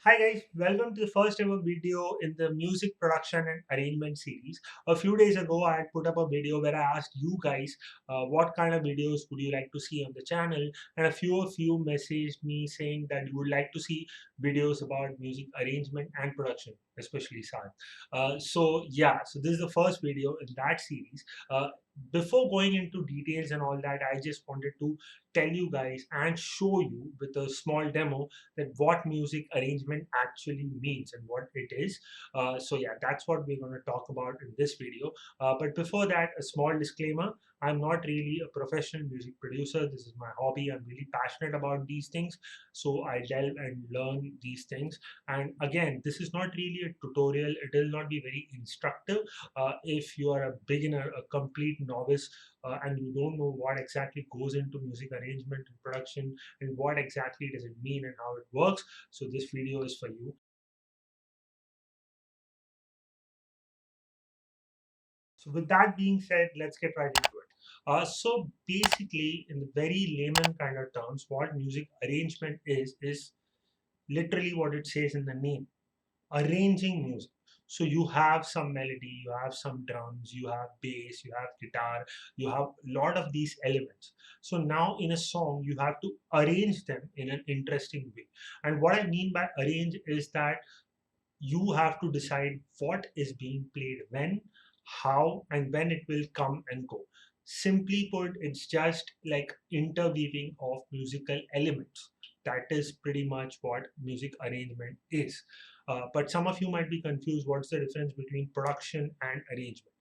Hi guys, welcome to the first ever video in the music production and arrangement series. A few days ago, I had put up a video where I asked you guys what kind of videos would you like to see on the channel, and a few of you messaged me saying that you would like to see videos about music arrangement and production, especially Sad. So this is the first video in that series. Before going into details and all that, I just wanted to tell you guys and show you with a small demo that what music arrangement actually means and what it is. That's what we're going to talk about in this video. But before that, a small disclaimer. I'm not really a professional music producer. This is my hobby. I'm really passionate about these things. So I delve and learn these things. And again, this is not really a tutorial. It will not be very instructive. If you are a beginner, a complete novice, and you don't know what exactly goes into music arrangement and production, and what exactly does it mean and how it works. So this video is for you. So with that being said, let's get right into it. So basically, in the very layman kind of terms, what music arrangement is literally what it says in the name: arranging music. So you have some melody, you have some drums, you have bass, you have guitar, you have a lot of these elements. So now in a song, you have to arrange them in an interesting way. And what I mean by arrange is that you have to decide what is being played when, how, and when it will come and go. Simply put, it's just like interweaving of musical elements. That is pretty much what music arrangement is. But some of you might be confused, what's the difference between production and arrangement?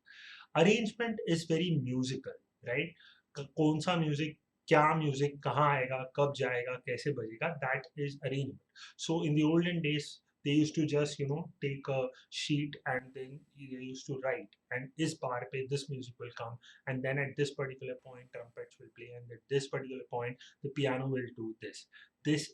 Arrangement is very musical, right? कौन सा music, क्या music कहाँ आएगा, कब जाएगा, कैसे बजेगा, that is arrangement. So in the olden days, they used to just take a sheet and then they used to write, and is bar pe this music will come, and then at this particular point trumpets will play, and at this particular point the piano will do this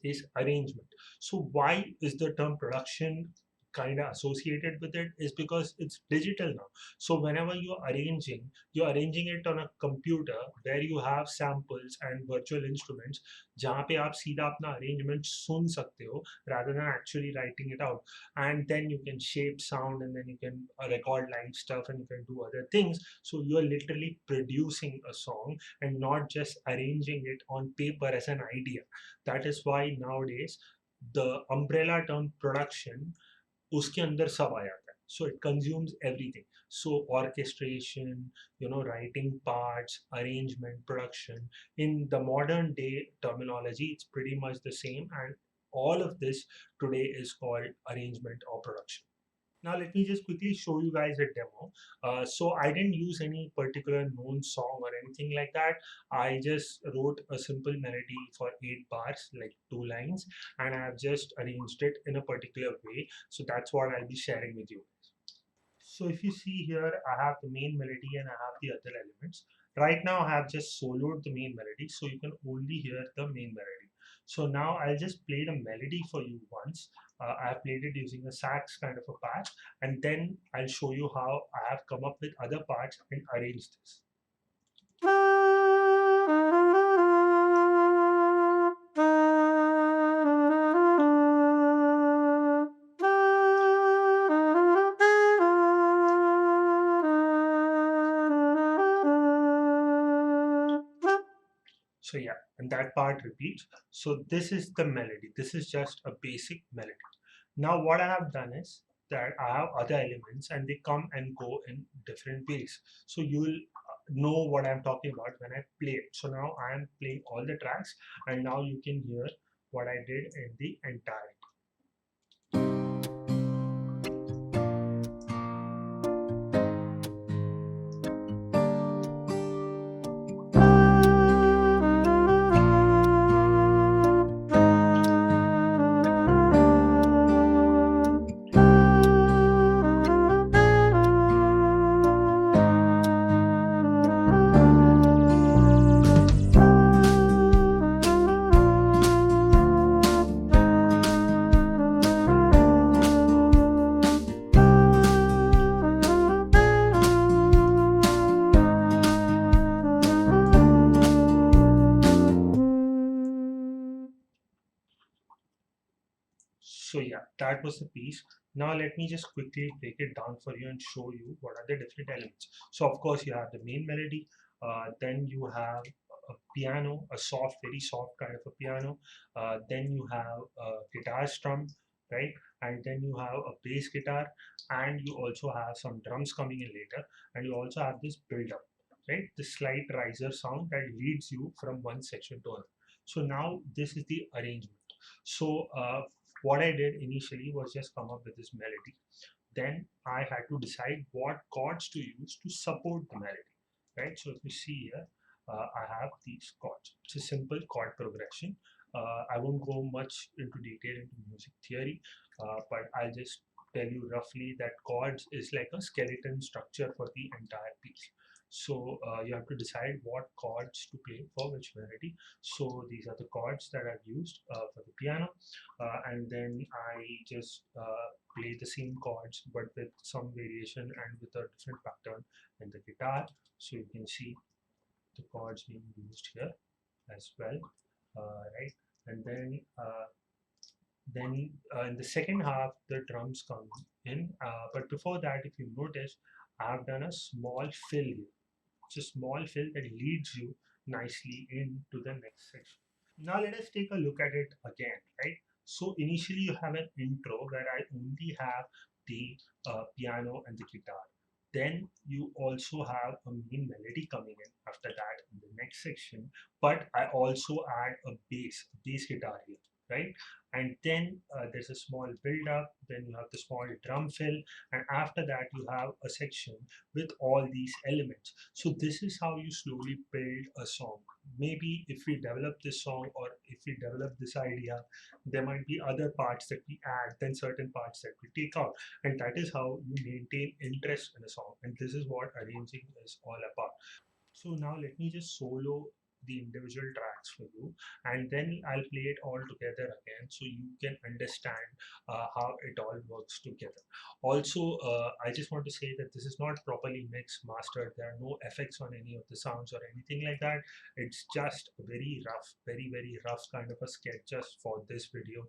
is arrangement. So why is the term production kind of associated with it? Is because it's digital now. So whenever you're arranging it on a computer where you have samples and virtual instruments, जहाँ पे आप सीधा अपना arrangement सुन सकते हो rather than actually writing it out. And then you can shape sound, and then you can record live stuff, and you can do other things. So you're literally producing a song and not just arranging it on paper as an idea. That is why nowadays the umbrella term production उसके अंदर सब आ जाता है. So it consumes everything. So orchestration, writing parts, arrangement, production. In the modern day terminology, it's pretty much the same, and all of this today is called arrangement or production. Now let me just quickly show you guys a demo. So I didn't use any particular known song or anything like that. I just wrote a simple melody for 8 bars, like 2 lines, and I have just arranged it in a particular way. So that's what I'll be sharing with you. So if you see here, I have the main melody and I have the other elements. Right now I have just soloed the main melody, so you can only hear the main melody. So now I'll just play the melody for you once. I have played it using a sax kind of a patch, and then I'll show you how I have come up with other parts and arranged this. So yeah, and that part repeats. So this is the melody. This is just a basic melody. Now what I have done is that I have other elements and they come and go in different ways. So you will know what I'm talking about when I play it. So now I am playing all the tracks, and now you can hear what I did in the entirety. That was the piece. Now let me just quickly break it down for you and show you what are the different elements. So of course you have the main melody, then you have a piano, a soft, very soft kind of a piano. Then you have a guitar strum, right? And then you have a bass guitar, and you also have some drums coming in later, and you also have this build up, right? The slight riser sound that leads you from one section to another. So now this is the arrangement. So what I did initially was just come up with this melody. Then I had to decide what chords to use to support the melody, right? So if you see here, I have these chords. It's a simple chord progression. I won't go much into detail into music theory, but I'll just tell you roughly that chords is like a skeleton structure for the entire piece. So you have to decide what chords to play for which melody. So these are the chords that I've used for the piano, and then I just play the same chords but with some variation and with a different pattern in the guitar. So you can see the chords being used here as well, right? And then in the second half the drums come in, but before that, if you notice, I have done a small fill here. It's a small fill that leads you nicely into the next section. Now let us take a look at it again, right? So initially you have an intro where I only have the piano and the guitar. Then you also have a main melody coming in after that in the next section, but I also add a bass guitar here, right? And then there's a small build up, then you have the small drum fill, and after that you have a section with all these elements. So this is how you slowly build a song. Maybe if we develop this song, or if we develop this idea, there might be other parts that we add, then certain parts that we take out, and that is how you maintain interest in a song. And this is what arranging is all about. So now let me just solo the individual tracks for you, and then I'll play it all together again so you can understand how it all works together. Also, I just want to say that this is not properly mixed, mastered. There are no effects on any of the sounds or anything like that. It's just a very rough, very rough kind of a sketch just for this video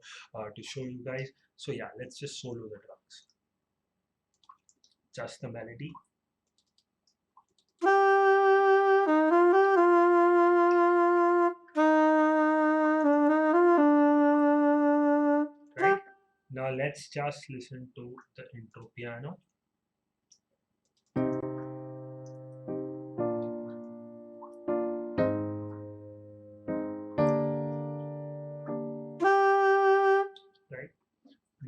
to show you guys. So yeah, let's just solo the drums. Just the melody. Right? Now let's just listen to the intro piano. Right?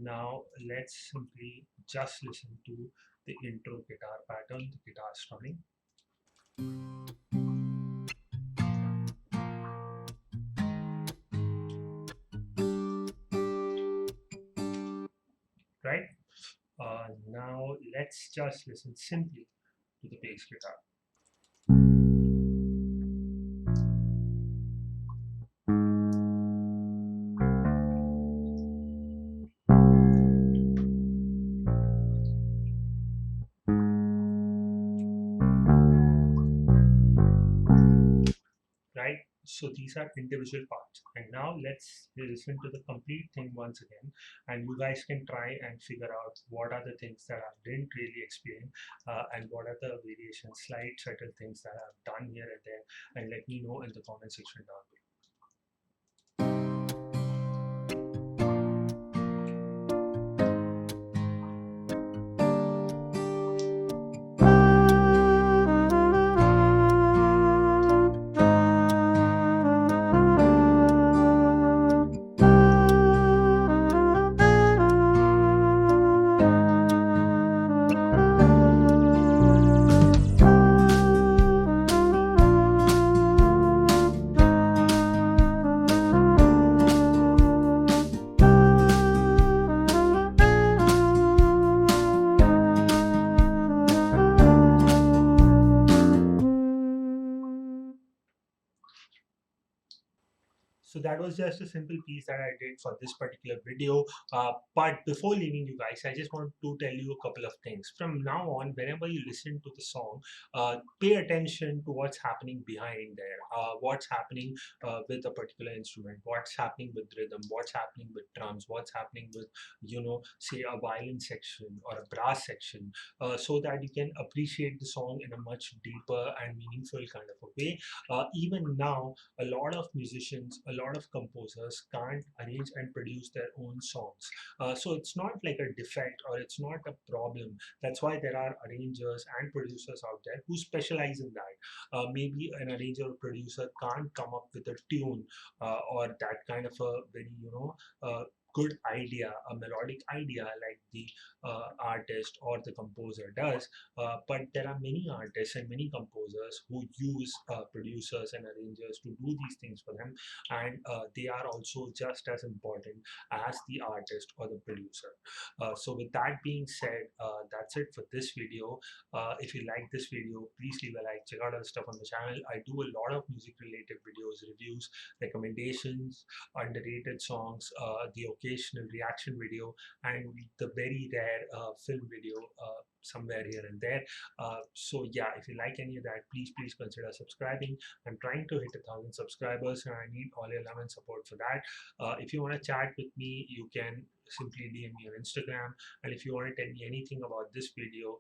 Now let's simply just listen to the intro guitar pattern, the guitar strumming. Right? Now let's just listen simply to the bass guitar. Right? So these are individual parts. And now let's listen to the complete thing once again, and you guys can try and figure out what are the things that I didn't really explain, and what are the variations, slight subtle things that I've done here and there, and let me know in the comment section down below. So that was just a simple piece that I did for this particular video. But before leaving you guys, I just want to tell you a couple of things. From now on, whenever you listen to the song, pay attention to what's happening behind there, what's happening with a particular instrument, what's happening with rhythm, what's happening with drums, what's happening with, say a violin section or a brass section, so that you can appreciate the song in a much deeper and meaningful kind of a way. Even now, a lot of musicians, a lot of composers can't arrange and produce their own songs. So it's not like a defect or it's not a problem. That's why there are arrangers and producers out there who specialize in that. Maybe an arranger or producer can't come up with a tune or that kind of a very, good idea, a melodic idea like the artist or the composer does. But there are many artists and many composers who use producers and arrangers to do these things for them, and they are also just as important as the artist or the producer. So with that being said, that's it for this video. If you like this video, please leave a like, check out other stuff on the channel. I do a lot of music related videos, reviews, recommendations, underrated songs, the occasional reaction video, and the very rare film video somewhere here and there. So yeah, if you like any of that, please consider subscribing. I'm trying to hit 1,000 subscribers and I need all your love and support for that. If you want to chat with me, you can simply DM me on Instagram, and if you want to tell me anything about this video,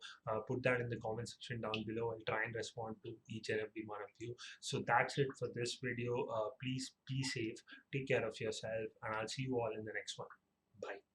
put that in the comment section down below. I'll try and respond to each and every one of you. So that's it for this video. Please be safe, take care of yourself, and I'll see you all in the next one. Bye.